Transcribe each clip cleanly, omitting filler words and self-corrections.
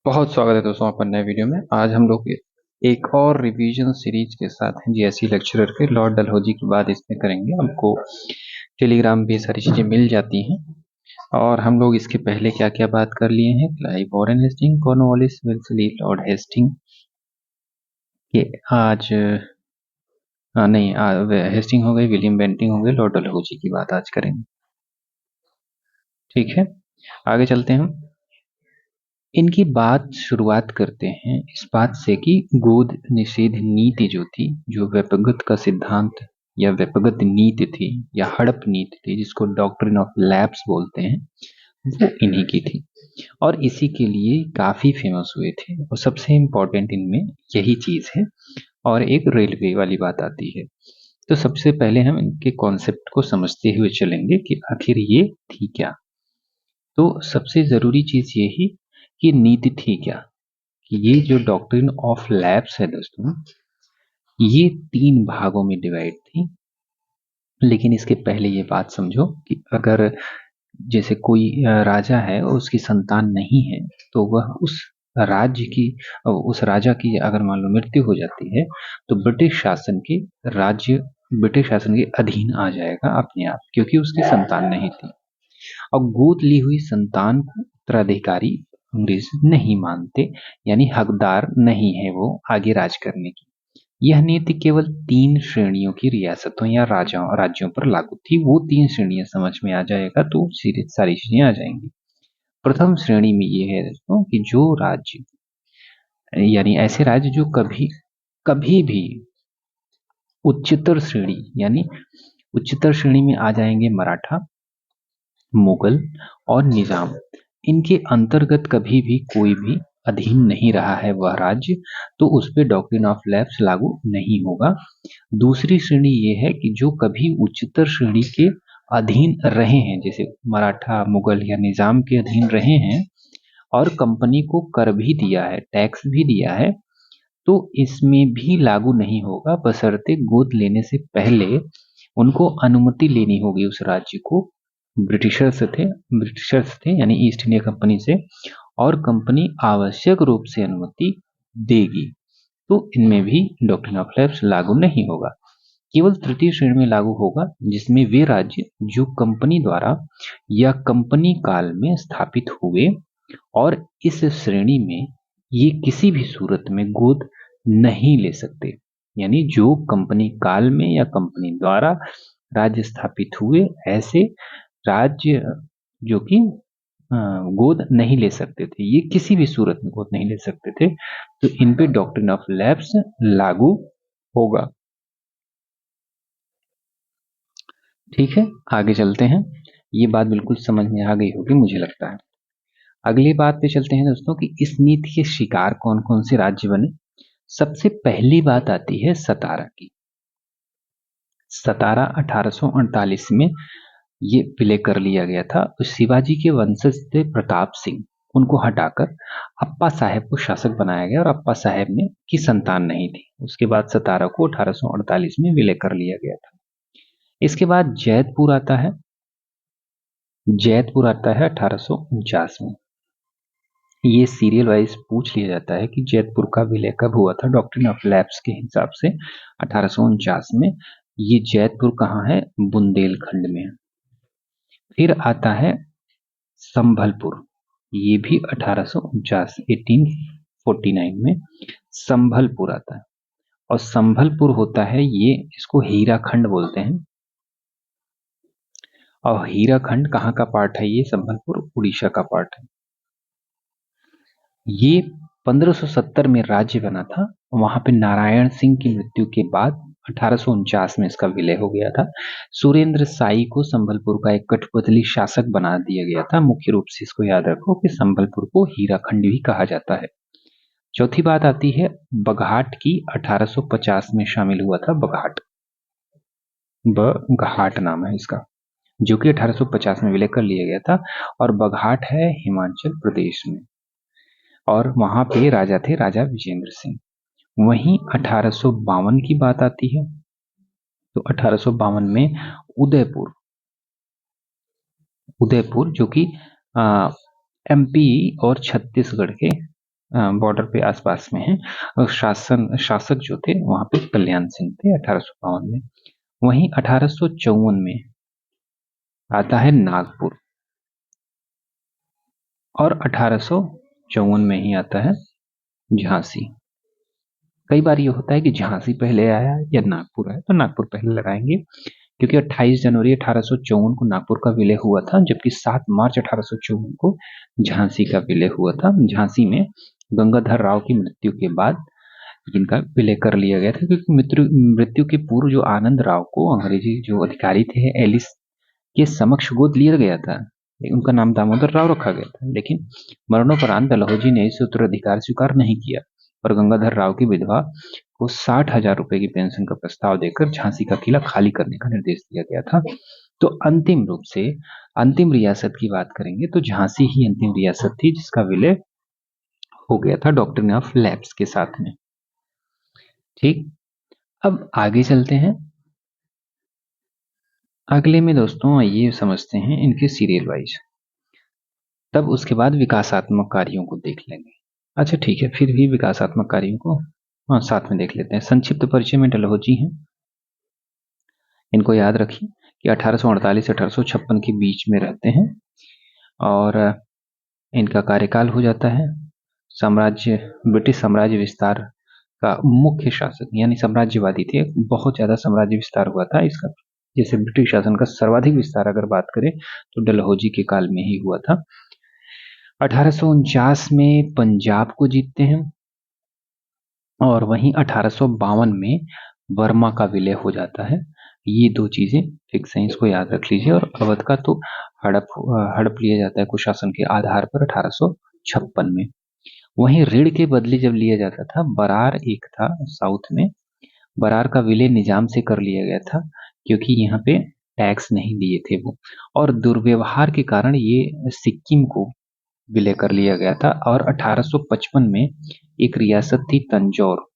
बहुत स्वागत है दोस्तों आपका नए वीडियो में। आज हम लोग एक और रिवीजन सीरीज के साथ हैं जीएससी लेक्चरर के लॉर्ड डलहौजी की बात इसमें करेंगे। हमको टेलीग्राम पे सारी चीज़ें मिल जाती हैं और हम लोग इसके पहले क्या क्या बात कर लिए हैं। Clive Warren Hastings, Cornwallis, Wellesley, Lord Hastings के आज नहीं हेस्टिंग हो गई, विलियम बेंटिंग हो गए, लॉर्ड डलहौजी की बात आज करेंगे। ठीक है, आगे चलते हैं हम। इनकी बात शुरुआत करते हैं इस बात से कि गोद निषेध नीति जो थी, जो व्यपगत का सिद्धांत या व्यपगत नीति थी या हड़प नीति थी, जिसको डॉक्ट्रिन ऑफ लैप्स बोलते हैं, वो इन्हीं की थी और इसी के लिए काफी फेमस हुए थे। और सबसे इम्पोर्टेंट इनमें यही चीज है। और एक रेलवे वाली बात आती है। तो सबसे पहले हम इनके कॉन्सेप्ट को समझते हुए चलेंगे कि आखिर ये थी क्या। तो सबसे जरूरी चीज यही कि नीति थी क्या, कि ये जो डॉक्ट्रिन ऑफ लैप्स है दोस्तों, ये 3 भागों में डिवाइड थी। लेकिन इसके पहले ये बात समझो कि अगर जैसे कोई राजा है और उसकी संतान नहीं है, तो वह उस राजा की अगर मान लो मृत्यु हो जाती है, तो ब्रिटिश शासन के अधीन आ जाएगा अपने आप, क्योंकि उसकी संतान नहीं थी। और गोद ली हुई संतान को उत्तराधिकारी अंग्रेज नहीं मानते, यानी हकदार नहीं है वो आगे राज करने की। यह नीति केवल 3 श्रेणियों की रियासतों या राज्यों पर लागू थी। वो 3 श्रेणियां समझ में आ जाएगा तो सारी चीजें आ जाएंगी। प्रथम श्रेणी में ये है दोस्तों कि जो राज्य, यानी ऐसे राज्य जो कभी कभी भी उच्चतर श्रेणी, यानी उच्चतर श्रेणी में आ जाएंगे मराठा, मुगल और निजाम, इनके अंतर्गत कभी भी कोई भी अधीन नहीं रहा है वह राज्य, तो उस पर डॉक्ट्रिन ऑफ लैप्स लागू नहीं होगा। दूसरी श्रेणी ये है कि जो कभी उच्चतर श्रेणी के अधीन रहे हैं, जैसे मराठा, मुगल या निजाम के अधीन रहे हैं और कंपनी को कर भी दिया है, टैक्स भी दिया है, तो इसमें भी लागू नहीं होगा, बशर्ते गोद लेने से पहले उनको अनुमति लेनी होगी उस राज्य को। ब्रिटिशर्स थे यानी ईस्ट इंडिया कंपनी से, और कंपनी आवश्यक रूप से अनुमति देगी, तो इनमें भी डॉक्ट्रिन ऑफ लैप्स लागू नहीं होगा। केवल तृतीय श्रेणी में लागू होगा जिसमें वे राज्य जो कंपनी द्वारा या कंपनी काल में स्थापित हुए, और इस श्रेणी में ये किसी भी सूरत में गोद नहीं ले सकते, यानी जो कंपनी काल में या कंपनी द्वारा राज्य स्थापित हुए, ऐसे राज्य जो कि गोद नहीं ले सकते थे, ये किसी भी सूरत में गोद नहीं ले सकते थे, तो इन पे डॉक्ट्रिन ऑफ लैप्स लागू होगा। ठीक है, आगे चलते हैं। ये बात बिल्कुल समझ में आ गई होगी मुझे लगता है। अगली बात पे चलते हैं दोस्तों कि इस नीति के शिकार कौन कौन से राज्य बने। सबसे पहली बात आती है सतारा की। सतारा 1848 में ये विलय कर लिया गया था। तो शिवाजी के वंशज थे प्रताप सिंह, उनको हटाकर अप्पा साहेब को शासक बनाया गया और अप्पा साहेब ने की संतान नहीं थी। उसके बाद सतारा को 1848 में विलय कर लिया गया था। इसके बाद जैतपुर आता है 1849 में। ये सीरियल वाइज पूछ लिया जाता है कि जैतपुर का विलय कब हुआ था डॉक्ट्रिन ऑफ लैप्स के हिसाब से। 1849 में। ये जैतपुर कहाँ है? बुंदेलखंड में है। फिर आता है संभलपुर, ये भी 1849 में संभलपुर आता है। और संभलपुर होता है, ये इसको हीराखंड बोलते हैं। और हीराखंड कहाँ का पार्ट है? ये संभलपुर उड़ीसा का पार्ट है। ये 1570 में राज्य बना था। वहां पे नारायण सिंह की मृत्यु के बाद 1849 में इसका विलय हो गया था। सुरेंद्र साई को संबलपुर का एक कठपुतली शासक बना दिया गया था। मुख्य रूप से इसको याद रखो कि संबलपुर को हीराखंड भी कहा जाता है। चौथी बात आती है बघाट की। 1850 में शामिल हुआ था बघाट। बघाट नाम है इसका, जो कि 1850 में विलय कर लिया गया था। और बघाट है हिमाचल प्रदेश में, और वहां पे राजा थे राजा विजेंद्र सिंह। वहीं 1852 की बात आती है, तो 1852 में उदयपुर जो कि एमपी और छत्तीसगढ़ के बॉर्डर पे आसपास में है। और शासक जो थे वहां पे कल्याण सिंह थे 1852 में। वहीं 1854 में आता है नागपुर, और 1854 में ही आता है झांसी। कई बार ये होता है कि झांसी पहले आया या नागपुर आया, तो नागपुर पहले लगाएंगे क्योंकि 28 जनवरी 1854 को नागपुर का विलय हुआ था, जबकि 7 मार्च 1854 को झांसी का विलय हुआ था। झांसी में गंगाधर राव की मृत्यु के बाद इनका विलय कर लिया गया था, क्योंकि मृत्यु के पूर्व जो आनंद राव को अंग्रेजी जो अधिकारी थे एलिस के समक्ष गोद लिया गया था, उनका नाम दामोदर राव रखा गया था, लेकिन मरणोपरांत डलहौजी ने इसे उत्तराधिकार स्वीकार नहीं किया और गंगाधर राव की विधवा को 60,000 रुपए की पेंशन का प्रस्ताव देकर झांसी का किला खाली करने का निर्देश दिया गया था। तो अंतिम रूप से अंतिम रियासत की बात करेंगे तो झांसी ही अंतिम रियासत थी जिसका विलय हो गया था डॉक्ट्रिन ऑफ लैप्स के साथ में। ठीक, अब आगे चलते हैं। अगले में दोस्तों ये समझते हैं इनके सीरियल वाइज, तब उसके बाद विकासात्मक कार्यों को देख लेंगे। अच्छा ठीक है, फिर भी विकासात्मक कार्यों को साथ में देख लेते हैं। संक्षिप्त परिचय में डलहौजी हैं, इनको याद रखिए कि 1848 से 1856 के बीच में रहते हैं और इनका कार्यकाल हो जाता है साम्राज्य ब्रिटिश साम्राज्य विस्तार का मुख्य शासक, यानी साम्राज्यवादी थे, बहुत ज्यादा साम्राज्य विस्तार हुआ था इसका। जैसे ब्रिटिश शासन का सर्वाधिक विस्तार अगर बात करें तो डलहौजी के काल में ही हुआ था। 1849 में पंजाब को जीतते हैं और वहीं 1852 में बर्मा का विलय हो जाता है। ये दो चीजें फिक्स हैं, इसको याद रख लीजिए। और अवध का तो हड़प लिया जाता है कुशासन के आधार पर 1856 में। वहीं ऋण के बदले जब लिया जाता था, बरार एक था साउथ में, बरार का विलय निजाम से कर लिया गया था क्योंकि यहाँ पे टैक्स नहीं दिए थे वो, और दुर्व्यवहार के कारण ये सिक्किम को विलय कर लिया गया था। और 1855 में एक रियासत थी तंजौर,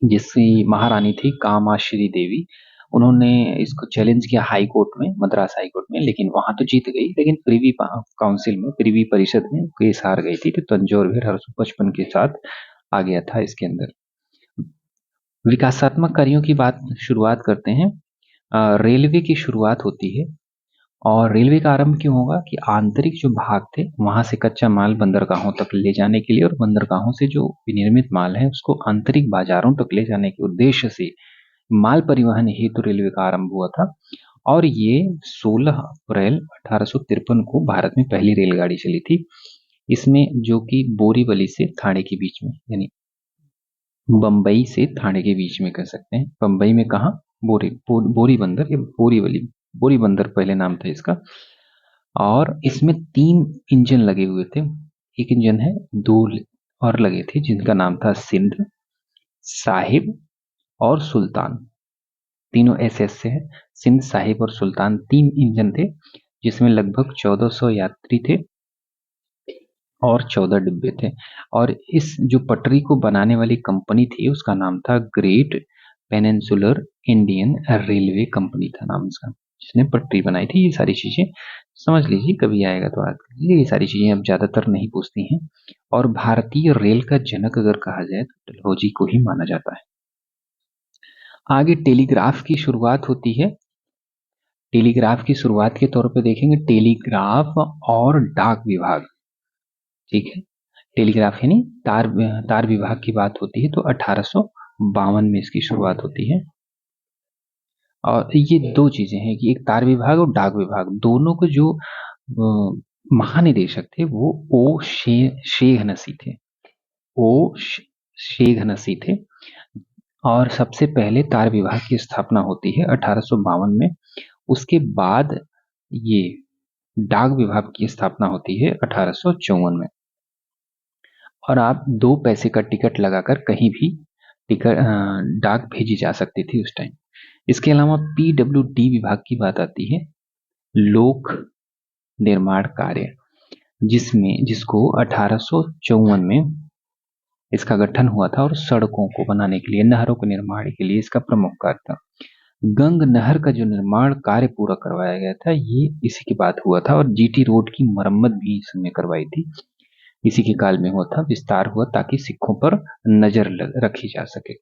जिसकी महारानी थी कामाश्री देवी, उन्होंने इसको चैलेंज किया हाई कोर्ट में, मद्रास हाई कोर्ट में, लेकिन वहां तो जीत गई, लेकिन प्रिवी काउंसिल में, प्रिवी परिषद में केस हार गई थी। तो तंजौर भी 1855 के साथ आ गया था इसके अंदर। विकासात्मक कार्यों की बात शुरुआत करते हैं। रेलवे की शुरुआत होती है, और रेलवे का आरंभ क्यों होगा कि आंतरिक जो भाग थे वहां से कच्चा माल बंदरगाहों तक ले जाने के लिए, और बंदरगाहों से जो विनिर्मित माल है उसको आंतरिक बाजारों तक ले जाने के उद्देश्य से माल परिवहन हेतु रेलवे का आरंभ हुआ था। और ये 16 अप्रैल 1853 को भारत में पहली रेलगाड़ी चली थी। इसमें जो कि बोरीवली से थाने के बीच में, यानी बंबई से थाने के बीच में कह सकते हैं। बंबई में कहा, बोरी बंदर या बोरीवली, बोरी बंदर पहले नाम था इसका। और इसमें 3 इंजन लगे हुए थे, एक इंजन है, 2 और लगे थे जिनका नाम था सिंध, साहिब और सुल्तान। तीनों एसएस से है, सिंध, साहिब और सुल्तान 3 इंजन थे जिसमें लगभग 1400 यात्री थे और 14 डिब्बे थे। और इस जो पटरी को बनाने वाली कंपनी थी उसका नाम था great peninsular Indian railway company था नाम इसका, जिसने पटरी बनाई थी। ये सारी चीजें समझ लीजिए, कभी आएगा तो याद कीजिए, ये सारी चीजें अब ज्यादातर नहीं पूछती हैं। और भारतीय रेल का जनक अगर कहा जाए तो डलहौजी को ही माना जाता है। आगे टेलीग्राफ की शुरुआत होती है। टेलीग्राफ की शुरुआत के तौर पे देखेंगे टेलीग्राफ और डाक विभाग, ठीक है। टेलीग्राफ यानी तार विभाग की बात होती है तो 1852 में इसकी शुरुआत होती है। और ये दो चीजें हैं कि एक तार विभाग और डाक विभाग, दोनों को जो महानिदेशक थे वो शेख नसी थे, शेख नसी थे। और सबसे पहले तार विभाग की स्थापना होती है 1852 में। उसके बाद ये डाक विभाग की स्थापना होती है 1854 में। और आप 2 पैसे का टिकट लगाकर कहीं भी टिकट डाक भेजी जा सकती थी उस टाइम। इसके अलावा पीडब्ल्यूडी विभाग की बात आती है, लोक निर्माण कार्य, जिसको 1854 में इसका गठन हुआ था और सड़कों को बनाने के लिए, नहरों के निर्माण के लिए इसका प्रमुख कार्य था। गंग नहर का जो निर्माण कार्य पूरा करवाया गया था ये इसी के बाद हुआ था, और जीटी रोड की मरम्मत भी इसमें करवाई थी। इसी के काल में हुआ था, विस्तार हुआ ताकि सिखों पर नजर रखी जा सके।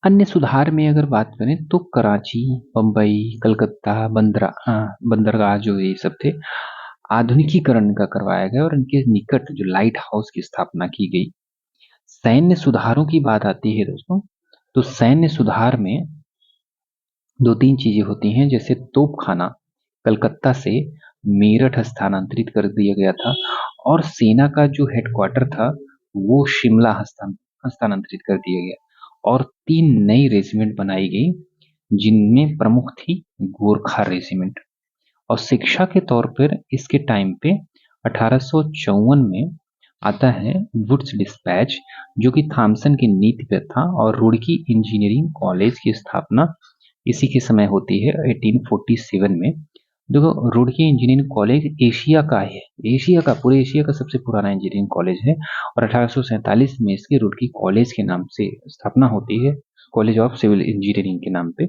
अन्य सुधार में अगर बात करें तो कराची, बम्बई, कलकत्ता, बंदरगाह जो ये सब थे, आधुनिकीकरण का करवाया गया और इनके निकट जो लाइट हाउस की स्थापना की गई। सैन्य सुधारों की बात आती है दोस्तों, तो सैन्य सुधार में दो तीन चीजें होती हैं, जैसे तोपखाना कलकत्ता से मेरठ स्थानांतरित कर दिया गया था और सेना का जो हेडक्वार्टर था वो शिमला हस्तांतरित कर दिया गया और 3 नई रेजिमेंट बनाई गई, जिनमें प्रमुख थी गोरखा रेजिमेंट। और शिक्षा के तौर पर इसके टाइम पे 1854 में आता है वुड्स डिस्पैच, जो कि थॉमसन की नीति पर था, और रुड़की इंजीनियरिंग कॉलेज की स्थापना इसी के समय होती है 1847 में। देखो, रुड़की इंजीनियरिंग कॉलेज एशिया का है, पूरे एशिया का सबसे पुराना इंजीनियरिंग कॉलेज है और 1847 में इसके रुड़की कॉलेज के नाम से स्थापना होती है, कॉलेज ऑफ सिविल इंजीनियरिंग के नाम पे।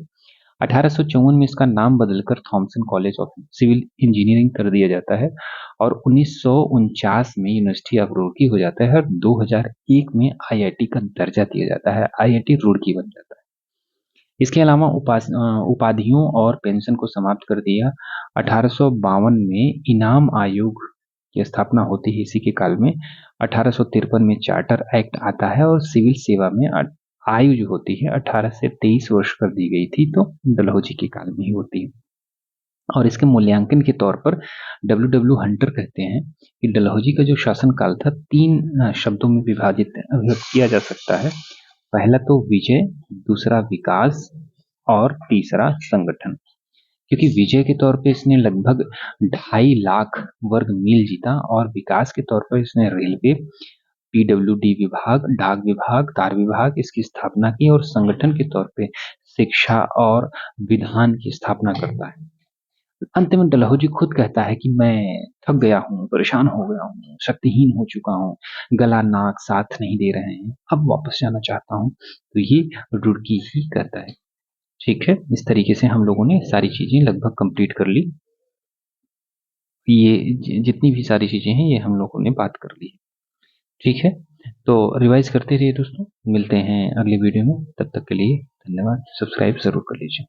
1854 में इसका नाम बदलकर Thomson college of civil engineering कर दिया जाता है और 1949 में यूनिवर्सिटी ऑफ रुड़की हो जाता है और 2001 में आईआईटी का दर्जा दिया जाता है, आईआईटी रुड़की बन जाता है। इसके अलावा उपाधियों और पेंशन को समाप्त कर दिया। 1852 में इनाम आयोग की स्थापना होती है इसी के काल में। 1853 में चार्टर एक्ट आता है और सिविल सेवा में आयु जो होती है 18 से 23 वर्ष कर दी गई थी, तो डलहौजी के काल में ही होती है। और इसके मूल्यांकन के तौर पर डब्ल्यू हंटर कहते हैं कि डलहौजी का जो शासन काल था 3 शब्दों में विभाजित किया जा सकता है। पहला तो विजय, दूसरा विकास और तीसरा संगठन। क्योंकि विजय के तौर पे इसने लगभग 2.5 लाख वर्ग मील जीता और विकास के तौर पर इसने रेलवे, पीडब्ल्यूडी विभाग, डाक विभाग, तार विभाग इसकी स्थापना की और संगठन के तौर पे शिक्षा और विधान की स्थापना करता है। अंत में डलहौजी खुद कहता है कि मैं थक गया हूँ, परेशान हो गया हूँ, शक्तिहीन हो चुका हूँ, गला नाक साथ नहीं दे रहे हैं, अब वापस जाना चाहता हूँ। तो ये रुड़की ही कहता है। ठीक है, इस तरीके से हम लोगों ने सारी चीजें लगभग कंप्लीट कर ली। ये जितनी भी सारी चीजें हैं ये हम लोगों ने बात कर ली। ठीक है, तो रिवाइज करते रहिए दोस्तों, मिलते हैं अगले वीडियो में, तब तक के लिए धन्यवाद। सब्सक्राइब जरूर कर लीजिए।